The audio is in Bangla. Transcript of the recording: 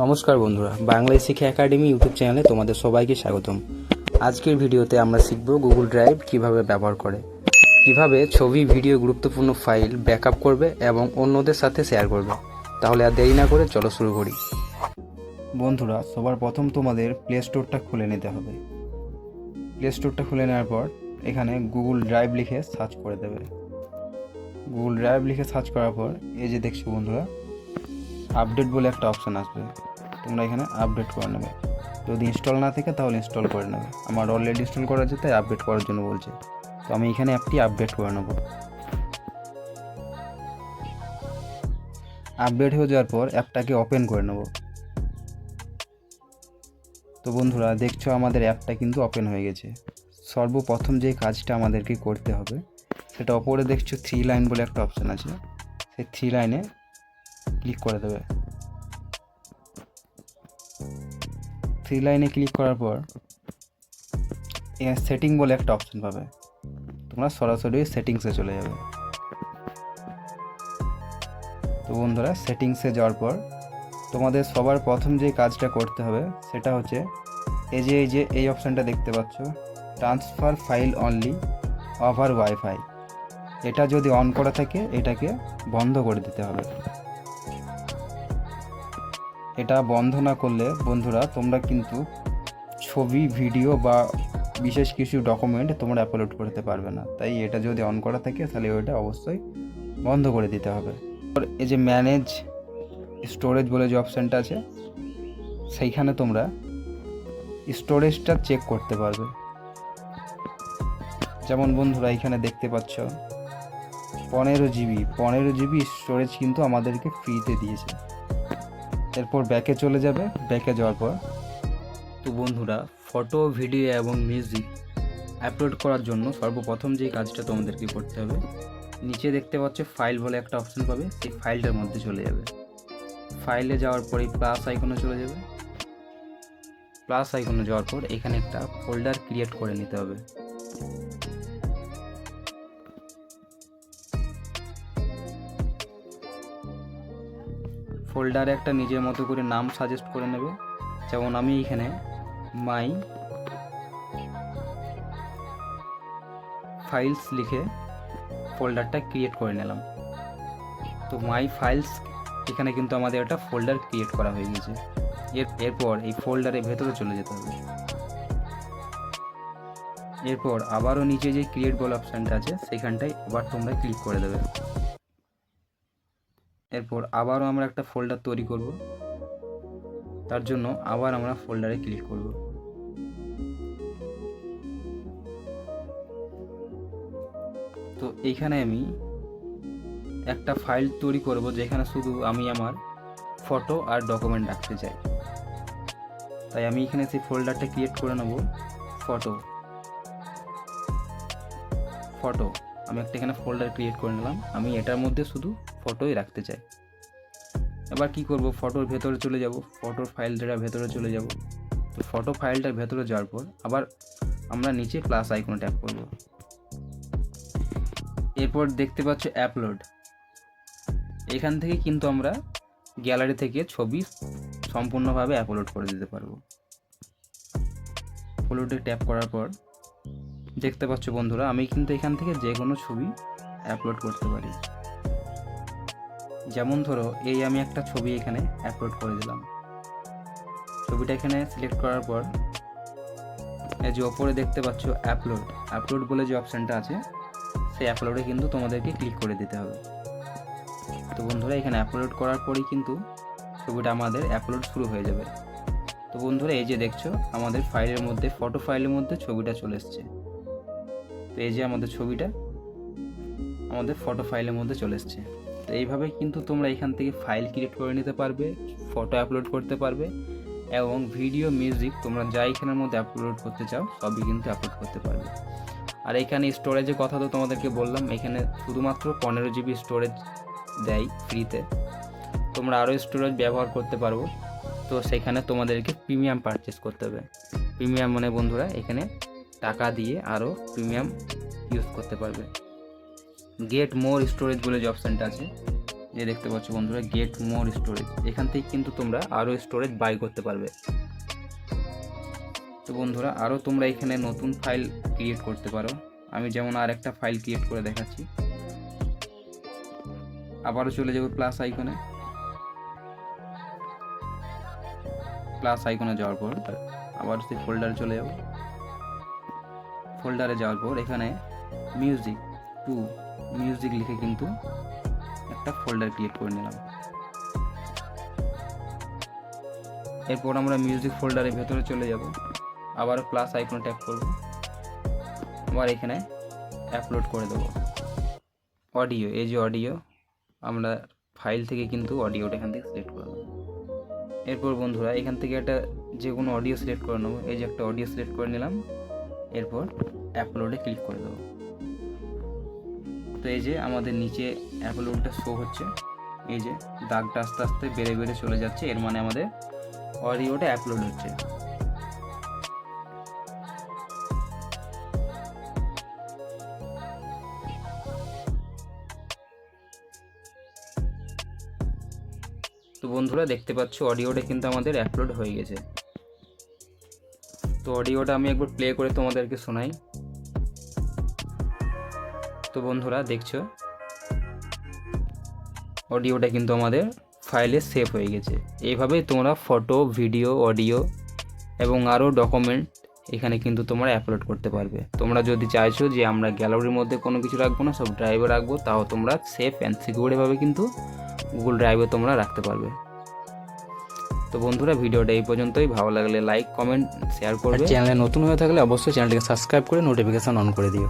নমস্কার বন্ধুরা, বাংলায় শিক্ষা একাডেমি ইউটিউব চ্যানেলে তোমাদের সবাইকে স্বাগতম। আজকের ভিডিওতে আমরা শিখব গুগল ড্রাইভ কিভাবে ব্যবহার করে, কিভাবে ছবি, ভিডিও, গুরুত্বপূর্ণ ফাইল ব্যাকআপ করবে এবং অন্যদের সাথে শেয়ার করবে। তাহলে আর দেরি না করে চলো শুরু করি। বন্ধুরা, সবার প্রথম তোমাদের প্লে স্টোরটা খুলে নিতে হবে। প্লে স্টোরটা খুলে নেওয়ার পর এখানে গুগল ড্রাইভ লিখে সার্চ করে দেবে। গুগল ড্রাইভ লিখে সার্চ করার পর এই যে দেখছো বন্ধুরা, আপডেট বলে একটা অপশান আসবে, তোমরা এখানে আপডেট করে নেবে। যদি ইনস্টল না থাকে তাহলে ইনস্টল করে নেবে। আমার অলরেডি ইনস্টল করা আছে, তাই আপডেট করার জন্য বলছে। তো আমি এখানে অ্যাপটি আপডেট করে নেব। আপডেট হয়ে যাওয়ার পর অ্যাপটাকে ওপেন করে নেব। তো বন্ধুরা দেখছো, আমাদের অ্যাপটা কিন্তু ওপেন হয়ে গেছে। সর্বপ্রথম যে কাজটা আমাদেরকে করতে হবে সেটা ওপরে দেখছো 3 লাইন বলে একটা অপশান আছে, সেই 3 লাইনে ক্লিক করে দেবে। 3 লাইনে ক্লিক করার পর এখানে সেটিং বলে একটা অপশান পাবে, তোমরা সরাসরি সেটিংসে চলে যাবে। তো বন্ধুরা, সেটিংসে যাওয়ার পর তোমাদের সবার প্রথম যে কাজটা করতে হবে সেটা হচ্ছে এই অপশানটা দেখতে পাচ্ছ, transfer file only over wifi. এটা যদি অন করা থাকে এটাকে বন্ধ করে দিতে হবে। এটা বন্ধ না করলে বন্ধুরা তোমরা কিন্তু ছবি, ভিডিও বা বিশেষ কিছু ডকুমেন্ট তোমরা আপলোড করতে পারবে না। তাই এটা যদি অন করা থাকে তাহলে ওইটা অবশ্যই বন্ধ করে দিতে হবে। এই যে ম্যানেজ স্টোরেজ বলে যে অপশানটা আছে, সেইখানে তোমরা স্টোরেজটা চেক করতে পারবে। যেমন বন্ধুরা এখানে দেখতে পাচ্ছ 15 জিবি স্টোরেজ কিন্তু আমাদেরকে ফ্রিতে দিয়েছে। এরপর ব্যাকে চলে যাবে। ব্যাকে যাওয়ার পর তো বন্ধুরা, ফটো, ভিডিও এবং মিউজিক আপলোড করার জন্য সর্বপ্রথম যে কাজটা তোমাদেরকে করতে হবে, নিচে দেখতে পাচ্ছ ফাইল বলে একটা অপশান পাবে, সেই ফাইলটার মধ্যে চলে যাবে। ফাইলে যাওয়ার পরে প্লাস আইকনে চলে যাবে। প্লাস আইকনে যাওয়ার পর এখানে একটা ফোল্ডার ক্রিয়েট করে নিতে হবে। ফোল্ডারে একটা নিজের মতো করে নাম সাজেস্ট করে নেবে। যেমন আমি এখানে মাই ফাইলস লিখে ফোল্ডারটা ক্রিয়েট করে নিলাম। তো মাই ফাইলস এখানে কিন্তু আমাদের একটা ফোল্ডার ক্রিয়েট করা হয়ে গেছে। এরপর এই ফোল্ডারের ভেতরে চলে যেতে হবে। এরপর আবারও নিচে যে ক্রিয়েট বল অপশানটা আছে সেখানটায় আবার তোমরা ক্লিক করে দেবে। এরপর আবারও আমরা একটা ফোল্ডার তৈরি করব, তার জন্য আবার আমরা ফোল্ডারে ক্লিক করব। তো এইখানে আমি একটা ফাইল তৈরি করব যেখানে শুধু আমি আমার ফটো আর ডকুমেন্ট রাখতে চাই। তাই আমি এখানে সেই ফোল্ডারটা ক্রিয়েট করে নেব। ফটো আমি একটা এখানে ফোল্ডার ক্রিয়েট করে নিলাম। আমি এটার মধ্যে শুধু ফটোই রাখতে চাই। এবার কি করব, ফটোর ভেতরে চলে যাব, ফটোর ফাইলটার ভেতরে চলে যাব। তো ফটো ফাইলটার ভেতরে যাওয়ার পর আবার আমরা নিচে প্লাস আইকনে ট্যাপ করব। এরপর দেখতে পাচ্ছ আপলোড। এখান থেকে কিন্তু আমরা গ্যালারি থেকে ছবি সম্পূর্ণভাবে আপলোড করে দিতে পারবো। আপলোডে ট্যাপ করার পর দেখতে পাচ্ছ বন্ধুরা, আমি কিন্তু এখান থেকে যে কোনো ছবি আপলোড করতে পারি। যেমন ধরো আমি একটা ছবি এখানে আপলোড করে দিলাম। ছবিটা এখানে সিলেক্ট করার পর এই যে ওপরে দেখতে পাচ্ছ আপলোড বলে যে অপশানটা আছে, সেই আপলোডে কিন্তু তোমাদেরকে ক্লিক করে দিতে হবে। তো বন্ধুরা, এখানে আপলোড করার পরেই কিন্তু ছবিটা আমাদের আপলোড শুরু হয়ে যাবে। তো বন্ধুরা, এই যে দেখছো আমাদের ফাইলের মধ্যে, ফটো ফাইলের মধ্যে ছবিটা চলে এসছে। তো এই যে আমাদের ছবিটা আমাদের ফটো ফাইলের মধ্যে চলে এসছে। তো এইভাবে কিন্তু তোমরা এখান থেকে ফাইল ক্রিয়েট করে নিতে পারবে, ফটো আপলোড করতে পারবে এবং ভিডিও, মিউজিক তোমরা যা এখানের মধ্যে আপলোড করতে চাও সবই কিন্তু আপলোড করতে পারবে। আর এখানে স্টোরেজের কথা তো তোমাদেরকে বললাম, এখানে শুধুমাত্র 15 জিবি স্টোরেজ দেয় ফ্রিতে। তোমরা আরও স্টোরেজ ব্যবহার করতে পারবো। তো সেখানে তোমাদেরকে প্রিমিয়াম পারচেস করতে হবে। প্রিমিয়াম মানে বন্ধুরা এখানে টাকা দিয়ে আরও প্রিমিয়াম ইউজ করতে পারবে। গেট মোর স্টোরেজ বলে যে অপশানটা আছে, যে দেখতে পাচ্ছ বন্ধুরা গেট মোর স্টোরেজ, এখান থেকে কিন্তু তোমরা আরও স্টোরেজ বাই করতে পারবে। তো বন্ধুরা আরও তোমরা এখানে নতুন ফাইল ক্রিয়েট করতে পারো। আমি যেমন আর একটা ফাইল ক্রিয়েট করে দেখাচ্ছি। আবারও চলে যাবো প্লাস আইকনে, প্লাস আইকনে যাওয়ার পর আবার সেই ফোল্ডারে চলে যাব। ফোল্ডারে যাওয়ার পর এখানে মিউজিক লিখে কিন্তু একটা ফোল্ডার ক্রিয়েট করে নিলাম। এরপর আমরা মিউজিক ফোল্ডারের ভেতরে চলে যাব, আবার প্লাস আইকনে ট্যাপ করব, আবার এখানে আপলোড করে দেবো অডিও। এই যে অডিও, আমরা ফাইল থেকে কিন্তু অডিওটা এখান থেকে সিলেক্ট করে দেবো। এরপর বন্ধুরা এখান থেকে একটা যে কোনো অডিও সিলেক্ট করে নেবো। এই যে একটা অডিও সিলেক্ট করে নিলাম, এরপর আপলোডে ক্লিক করে দেবো। তো এই যে আমাদের নিচে আপলোডটা শো হচ্ছে, এই যে দাগটা আস্তে আস্তে বেড়ে বেড়ে চলে যাচ্ছে, এর মানে আমাদের অডিওটা আপলোড হচ্ছে। তো বন্ধুরা দেখতে পাচ্ছ অডিওটা কিন্তু আমাদের আপলোড হয়ে গেছে। তো অডিওটা আমি একবার প্লে করে তোমাদেরকে শোনাই। তো বন্ধুরা দেখছো অডিওটা কিন্তু আমাদের ফাইলে সেভ হয়ে গেছে। এইভাবেই তোমরা ফটো, ভিডিও, অডিও এবং আরও ডকুমেন্ট এখানে কিন্তু তোমরা আপলোড করতে পারবে। তোমরা যদি চাইছো যে আমরা গ্যালারির মধ্যে কোনো কিছু রাখবো না, সব ড্রাইভে রাখবো, তাও তোমরা সেফ অ্যান্ড সিকিউরভাবে কিন্তু গুগল ড্রাইভে তোমরা রাখতে পারবে। তো বন্ধুরা ভিডিওটা এই পর্যন্তই। ভালো লাগলে লাইক, কমেন্ট, শেয়ার করবে। চ্যানেলে নতুন হয়ে থাকলে অবশ্যই চ্যানেলটিকে সাবস্ক্রাইব করে নোটিফিকেশন অন করে দিও।